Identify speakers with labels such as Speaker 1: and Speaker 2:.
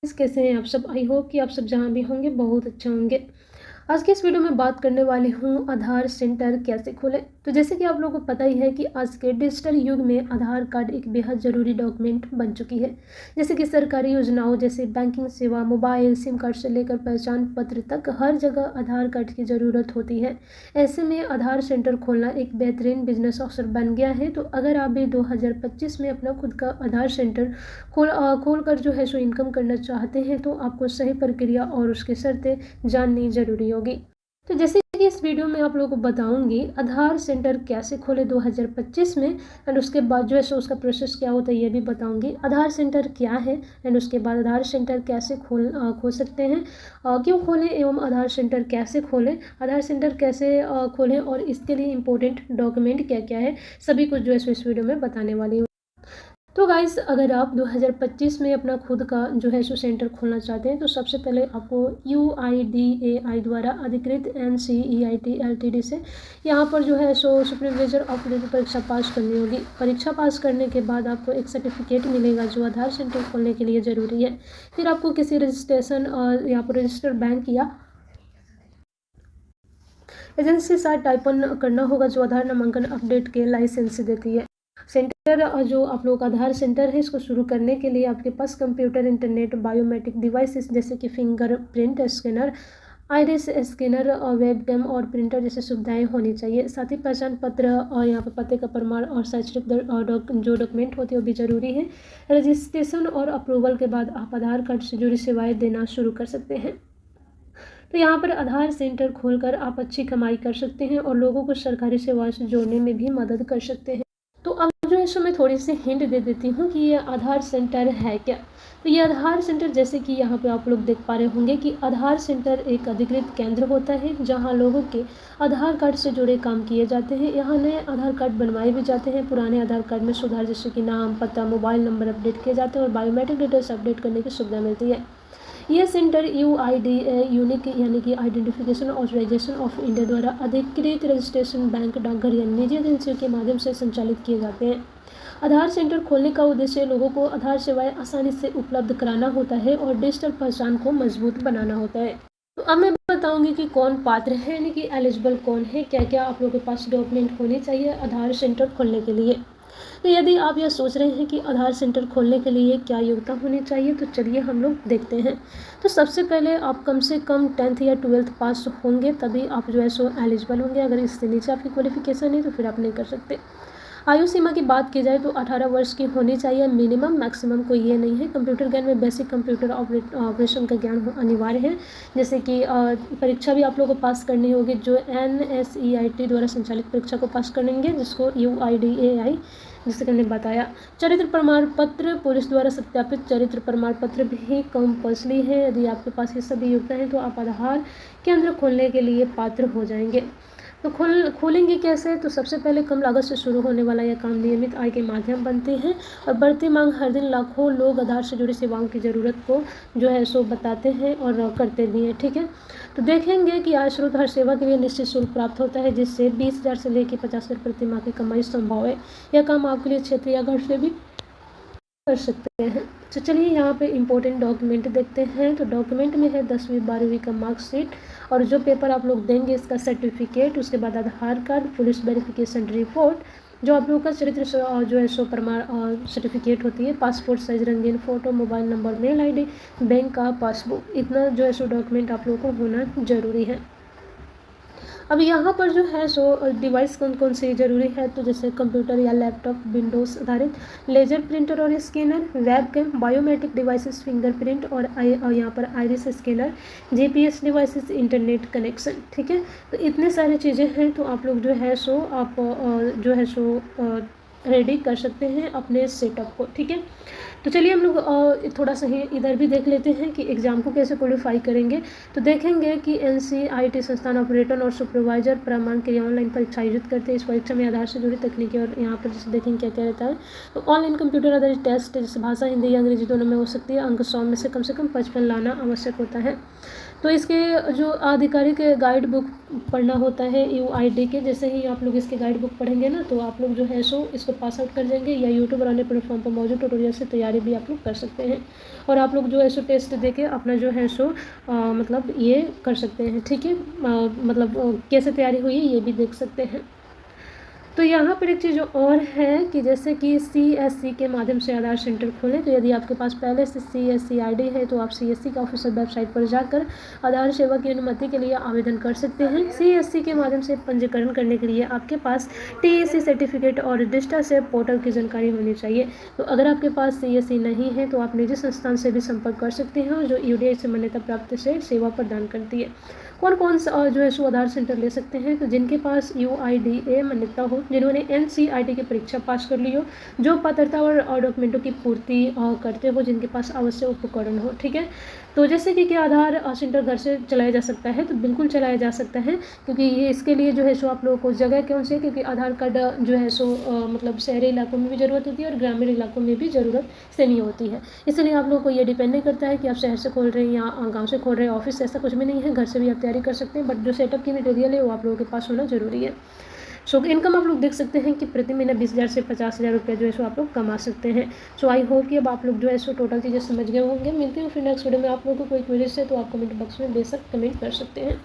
Speaker 1: कैसे हैं आप सब। आई होप कि आप सब जहाँ भी होंगे बहुत अच्छे होंगे। आज की इस वीडियो में बात करने वाली हूँ आधार सेंटर कैसे खोलें। तो जैसे कि आप लोगों को पता ही है कि आज के डिजिटल युग में आधार कार्ड एक बेहद ज़रूरी डॉक्यूमेंट बन चुकी है। जैसे कि सरकारी योजनाओं जैसे बैंकिंग सेवा, मोबाइल सिम कार्ड से लेकर पहचान पत्र तक हर जगह आधार कार्ड की ज़रूरत होती है। ऐसे में आधार सेंटर खोलना एक बेहतरीन बिजनेस अवसर बन गया है। तो अगर आप भी 2025 में अपना खुद का आधार सेंटर खोल कर जो है सो इनकम करना चाहते हैं तो आपको सही प्रक्रिया और उसकी शर्तें जाननी ज़रूरी होगी। तो जैसे कि इस वीडियो में आप लोगों को बताऊंगी आधार सेंटर कैसे खोले 2025 में, एंड उसके बाद जो है सो उसका प्रोसेस क्या होता है ये भी बताऊंगी। आधार सेंटर क्या है एंड उसके बाद आधार सेंटर कैसे खोल सकते हैं, क्यों खोलें एवं आधार सेंटर कैसे खोलें, आधार सेंटर कैसे खोलें और इसके लिए इम्पोर्टेंट डॉक्यूमेंट क्या क्या है, सभी कुछ जो है सो इस वीडियो में बताने वाली हूँ। तो गाइस, अगर आप 2025 में अपना खुद का जो है सो सेंटर खोलना चाहते हैं तो सबसे पहले आपको UIDAI द्वारा अधिकृत NCEIT LTD से यहाँ पर जो है सो सुपरवाइजर ऑफ परीक्षा पास करनी होगी। परीक्षा पास करने के बाद आपको एक सर्टिफिकेट मिलेगा जो आधार सेंटर खोलने के लिए ज़रूरी है। फिर आपको किसी रजिस्ट्रेशन यहाँ पर रजिस्टर्ड बैंक या एजेंसी के साथ टाइप करना होगा जो आधार नामांकन अपडेट के लाइसेंस देती है। सेंटर जो आप लोगों का आधार सेंटर है इसको शुरू करने के लिए आपके पास कंप्यूटर, इंटरनेट, बायोमेट्रिक डिवाइसेस जैसे कि fingerprint scanner, iris scanner, webcam और प्रिंटर जैसे सुविधाएं होनी चाहिए। साथ ही पहचान पत्र और यहाँ पर पते का प्रमाण और शैक्षणिक जो डॉक्यूमेंट होते हैं वो भी ज़रूरी है। रजिस्ट्रेशन और अप्रूवल के बाद आप आधार कार्ड से जुड़ी सेवाएं देना शुरू कर सकते हैं। तो यहाँ पर आधार सेंटर खोलकर आप अच्छी कमाई कर सकते हैं और लोगों को सरकारी सेवाओं से जोड़ने में भी मदद कर सकते हैं। तो अब जो है सो मैं थोड़ी सी हिंट दे देती हूँ कि ये आधार सेंटर है क्या। तो ये आधार सेंटर जैसे कि यहाँ पे आप लोग देख पा रहे होंगे कि आधार सेंटर एक अधिकृत केंद्र होता है जहाँ लोगों के आधार कार्ड से जुड़े काम किए जाते हैं। यहाँ नए आधार कार्ड बनवाए भी जाते हैं, पुराने आधार कार्ड में सुधार जैसे कि नाम, पता, मोबाइल नंबर अपडेट किए जाते हैं और बायोमेट्रिक डिटेल्स अपडेट करने की सुविधा मिलती है। यह सेंटर UIDAI यूनिक यानी कि आइडेंटिफिकेशन ऑथराइजेशन ऑफ इंडिया द्वारा अधिकृत रजिस्ट्रेशन बैंक, डाकघर या निजी एजेंसियों के माध्यम से संचालित किए जाते हैं। आधार सेंटर खोलने का उद्देश्य लोगों को आधार सेवाएं आसानी से उपलब्ध कराना होता है और डिजिटल पहचान को मजबूत बनाना होता है। तो अब मैं बताऊंगी कि कौन पात्र है यानी कि एलिजिबल कौन है, क्या क्या आप लोगों के पास डॉक्यूमेंट होने चाहिए आधार सेंटर खोलने के लिए। तो यदि आप यह सोच रहे हैं कि आधार सेंटर खोलने के लिए क्या योग्यता होनी चाहिए तो चलिए हम लोग देखते हैं। तो सबसे पहले आप कम से कम 10th या 12th पास होंगे तभी आप जो है सो एलिजिबल होंगे। अगर इससे नीचे आपकी क्वालिफिकेशन है तो फिर आप नहीं कर सकते। आयु सीमा की बात की जाए तो 18 वर्ष की होनी चाहिए मिनिमम, मैक्सिमम कोई ये नहीं है। कंप्यूटर ज्ञान में बेसिक कंप्यूटर ऑपरेशन का ज्ञान अनिवार्य है। जैसे कि परीक्षा भी आप लोगों को पास करनी होगी जो NSEIT द्वारा संचालित परीक्षा को पास करेंगे जिसको UIDAI जैसे कि हमने बताया। चरित्र प्रमाण पत्र, पुलिस द्वारा सत्यापित चरित्र प्रमाण पत्र भी कंपल्सरी है। यदि आपके पास ये सभी योग्यता है तो आप आधार केंद्र खोलने के लिए पात्र हो जाएंगे। तो खोलेंगे कैसे, तो सबसे पहले कम लागत से शुरू होने वाला यह काम नियमित आय के माध्यम बनते हैं और बढ़ती मांग हर दिन लाखों लोग आधार से जुड़ी सेवाओं की ज़रूरत को जो है सो बताते हैं और करते भी हैं। ठीक है, तो देखेंगे कि आय स्रोत हर सेवा के लिए निश्चित शुल्क प्राप्त होता है जिससे 20,000 से लेकर 50,000 प्रति माह की कमाई संभव है। यह काम आपके लिए क्षेत्र या घर से भी कर सकते हैं। तो चलिए यहाँ पे इम्पोर्टेंट डॉक्यूमेंट देखते हैं। तो डॉक्यूमेंट में है 10वीं 12वीं का मार्कशीट और जो पेपर आप लोग देंगे इसका सर्टिफिकेट, उसके बाद आधार कार्ड, पुलिस वेरिफिकेशन रिपोर्ट, जो आप लोगों का चरित्र जो है सो प्रमाण सर्टिफिकेट होती है, पासपोर्ट साइज रंगीन photo, mobile number, mail ID, bank का पासबुक, इतना जो है सो डॉक्यूमेंट आप लोगों को होना ज़रूरी है। अब यहाँ पर जो है सो डिवाइस कौन कौन सी ज़रूरी है, तो जैसे कंप्यूटर या लैपटॉप, विंडोज़ आधारित, लेजर प्रिंटर और scanner, webcam, biometric devices, fingerprint और यहाँ पर iris scanner, GPS devices, internet connection. ठीक है, तो इतने सारी चीज़ें हैं तो आप लोग जो है सो आप जो है सो रेडी कर सकते हैं अपने सेटअप को। ठीक है, तो चलिए हम लोग थोड़ा सा ही इधर भी देख लेते हैं कि एग्ज़ाम को कैसे क्वालिफाई करेंगे। तो देखेंगे कि NCEIT संस्थान ऑपरेटर और सुपरवाइजर प्रमाण के लिए ऑनलाइन परीक्षा आयोजित करते हैं। इस परीक्षा में आधार से जुड़ी तकनीकी और यहाँ पर जैसे देखेंगे क्या क्या रहता है। तो ऑनलाइन कंप्यूटर आधारित टेस्ट जैसे भाषा हिंदी या अंग्रेजी दोनों में हो सकती है। अंक 100 में से कम 55 लाना आवश्यक होता है। तो इसके जो आधिकारिक गाइड बुक पढ़ना होता है UID के, जैसे ही आप लोग इसके गाइड बुक पढ़ेंगे ना तो आप लोग जो है सो इसको पास आउट कर जाएंगे या यूट्यूब और अन्य प्लेटफॉर्म पर मौजूद ट्यूटोरियल से तैयारी तैयारी भी आप लोग कर सकते हैं। और आप लोग जो है सो टेस्ट दे के अपना जो है सो मतलब ये कर सकते हैं, ठीक है। मतलब कैसे तैयारी हुई है ये भी देख सकते हैं। तो यहाँ पर एक चीज़ और है कि जैसे कि CSC के माध्यम से आधार सेंटर खोलें, तो यदि आपके पास पहले से CSC ID है तो आप CSC का ऑफिशियल वेबसाइट पर जाकर आधार सेवा की अनुमति के लिए आवेदन कर सकते हैं। CSC के माध्यम से पंजीकरण करने के लिए आपके पास TEC सर्टिफिकेट और रजिस्टर से पोर्टल की जानकारी होनी चाहिए। तो अगर आपके पास CSC नहीं है तो आप निजी संस्थान से भी संपर्क कर सकते हैं जो UDI से मान्यता प्राप्त से सेवा प्रदान करती है। कौन कौन सा जो है सो आधार सेंटर ले सकते हैं, तो जिनके पास UIDA मान्यता हो, जिन्होंने NCERT की परीक्षा पास कर ली हो, जो पात्रता और डॉक्यूमेंटों की पूर्ति करते हो, जिनके पास आवश्यक उपकरण हो, ठीक है। तो जैसे कि क्या आधार सेंटर घर से चलाया जा सकता है, तो बिल्कुल चलाया जा सकता है, क्योंकि ये इसके लिए जो है सो आप लोगों को जगह कौन सी है, क्योंकि आधार कार्ड जो है सो मतलब शहरी इलाकों में भी ज़रूरत होती है और ग्रामीण इलाकों में भी ज़रूरत सेम ही होती है। इसलिए आप लोगों को ये डिपेंड नहीं करता है कि आप शहर से खोल रहे हैं या गाँव से खोल रहे हैं, ऑफिस ऐसा कुछ भी नहीं है, घर से भी आप तैयारी कर सकते हैं, बट जो सेटअप की मटेरियल है वो आप लोगों के पास होना जरूरी है। सो इनकम आप लोग देख सकते हैं कि प्रति महीना 20,000 से 50,000 रुपये जो है सो आप लोग कमा सकते हैं। सो आई होप कि अब आप लोग जो है सो टोटल चीज़ें समझ गए होंगे। मिलती हूँ फिर नेक्स्ट वीडियो में। आप लोगों को कोई क्वेरीज है तो आप कमेंट बॉक्स में बेशक कमेंट कर सकते हैं।